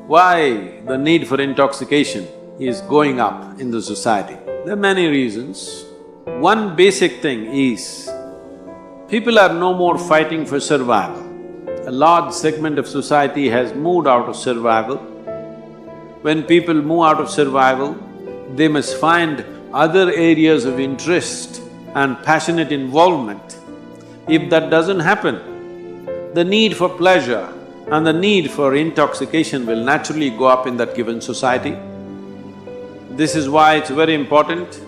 Why the need for intoxication is going up in the society? There are many reasons. One basic thing is, people are no more fighting for survival. A large segment of society has moved out of survival. When people move out of survival, they must find other areas of interest and passionate involvement. If that doesn't happen, the need for pleasure and the need for intoxication will naturally go up in that given society. This is why it's very important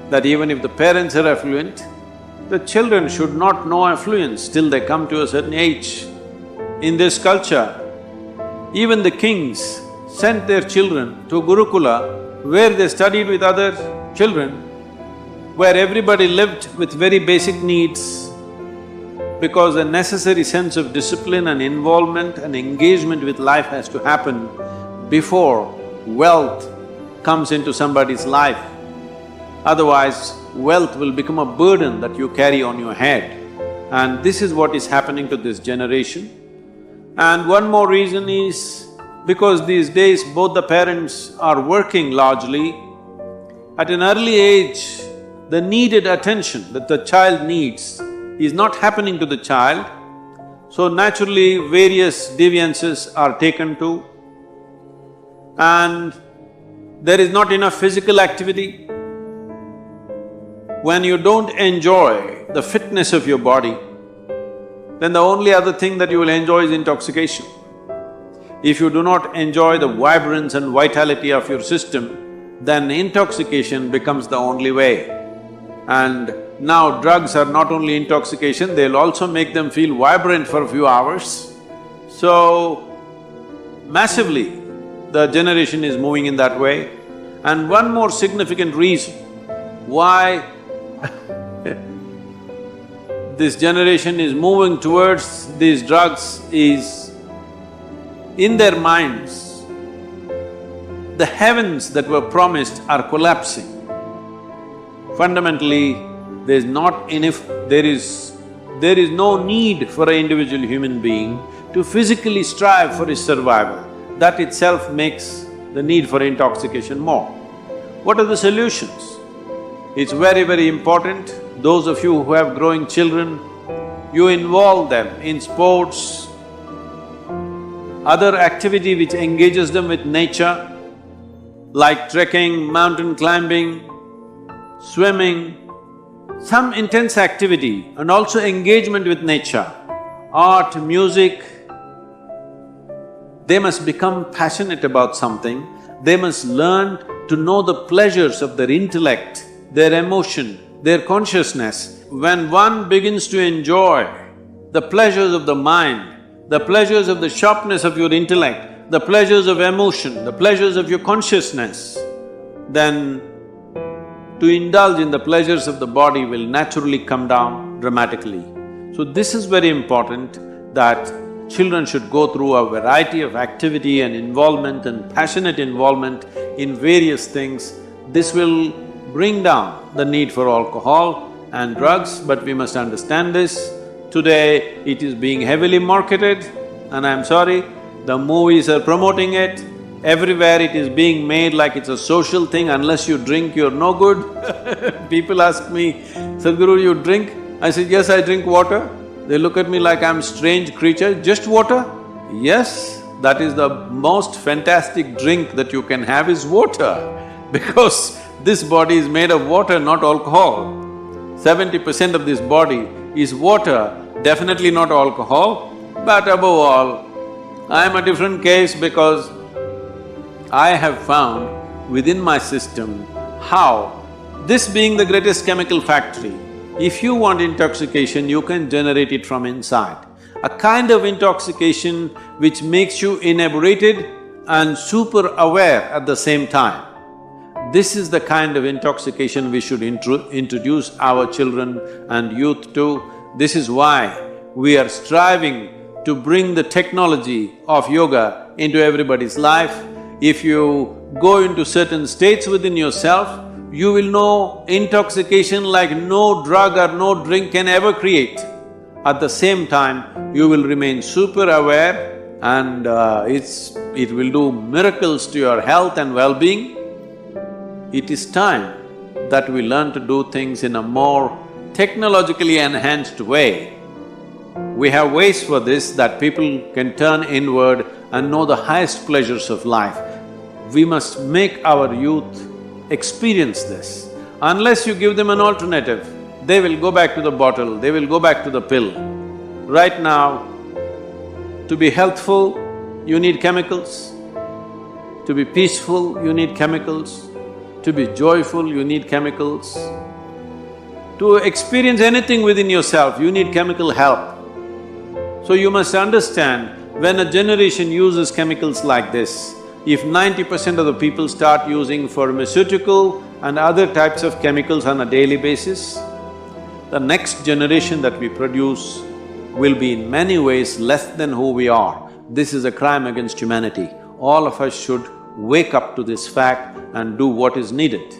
that even if the parents are affluent, the children should not know affluence till they come to a certain age. In this culture, even the kings sent their children to Gurukula, where they studied with other children, where everybody lived with very basic needs, because a necessary sense of discipline and involvement and engagement with life has to happen before wealth comes into somebody's life. Otherwise, wealth will become a burden that you carry on your head. And this is what is happening to this generation. And one more reason is, because these days both the parents are working largely, at an early age, the needed attention that the child needs is not happening to the child, so naturally various deviances are taken to, and there is not enough physical activity. When you don't enjoy the fitness of your body, then the only other thing that you will enjoy is intoxication. If you do not enjoy the vibrance and vitality of your system, then intoxication becomes the only way. And now drugs are not only intoxication, they'll also make them feel vibrant for a few hours. So, massively, the generation is moving in that way. And one more significant reason why this generation is moving towards these drugs is, in their minds, the heavens that were promised are collapsing. Fundamentally, there is no need for an individual human being to physically strive for his survival. That itself makes the need for intoxication more. What are the solutions? It's very, very important, those of you who have growing children, you involve them in sports, other activity which engages them with nature, like trekking, mountain climbing, swimming, some intense activity and also engagement with nature, art, music. They must become passionate about something, they must learn to know the pleasures of their intellect, their emotion, their consciousness. When one begins to enjoy the pleasures of the mind, the pleasures of the sharpness of your intellect, the pleasures of emotion, the pleasures of your consciousness, then to indulge in the pleasures of the body will naturally come down dramatically. So this is very important, that children should go through a variety of activity and involvement and passionate involvement in various things. This will bring down the need for alcohol and drugs, but we must understand this. Today, it is being heavily marketed, and I'm sorry, the movies are promoting it. Everywhere it is being made like it's a social thing, unless you drink, you're no good. People ask me, Sadhguru, you drink? I say, yes, I drink water. They look at me like I'm a strange creature, just water? Yes, that is the most fantastic drink that you can have is water, because this body is made of water, not alcohol. 70% of this body is water, definitely not alcohol. But above all, I am a different case because I have found within my system how, this being the greatest chemical factory, if you want intoxication, you can generate it from inside. A kind of intoxication which makes you inebriated and super aware at the same time. This is the kind of intoxication we should introduce our children and youth to. This is why we are striving to bring the technology of yoga into everybody's life. If you go into certain states within yourself, you will know intoxication like no drug or no drink can ever create. At the same time, you will remain super aware and it will do miracles to your health and well-being. It is time that we learn to do things in a more technologically enhanced way. We have ways for this that people can turn inward and know the highest pleasures of life. We must make our youth experience this. Unless you give them an alternative, they will go back to the bottle, they will go back to the pill. Right now, to be healthful, you need chemicals. To be peaceful, you need chemicals. To be joyful, you need chemicals. To experience anything within yourself, you need chemical help. So you must understand, when a generation uses chemicals like this, if 90% of the people start using pharmaceutical and other types of chemicals on a daily basis, the next generation that we produce will be in many ways less than who we are. This is a crime against humanity. All of us should wake up to this fact and do what is needed.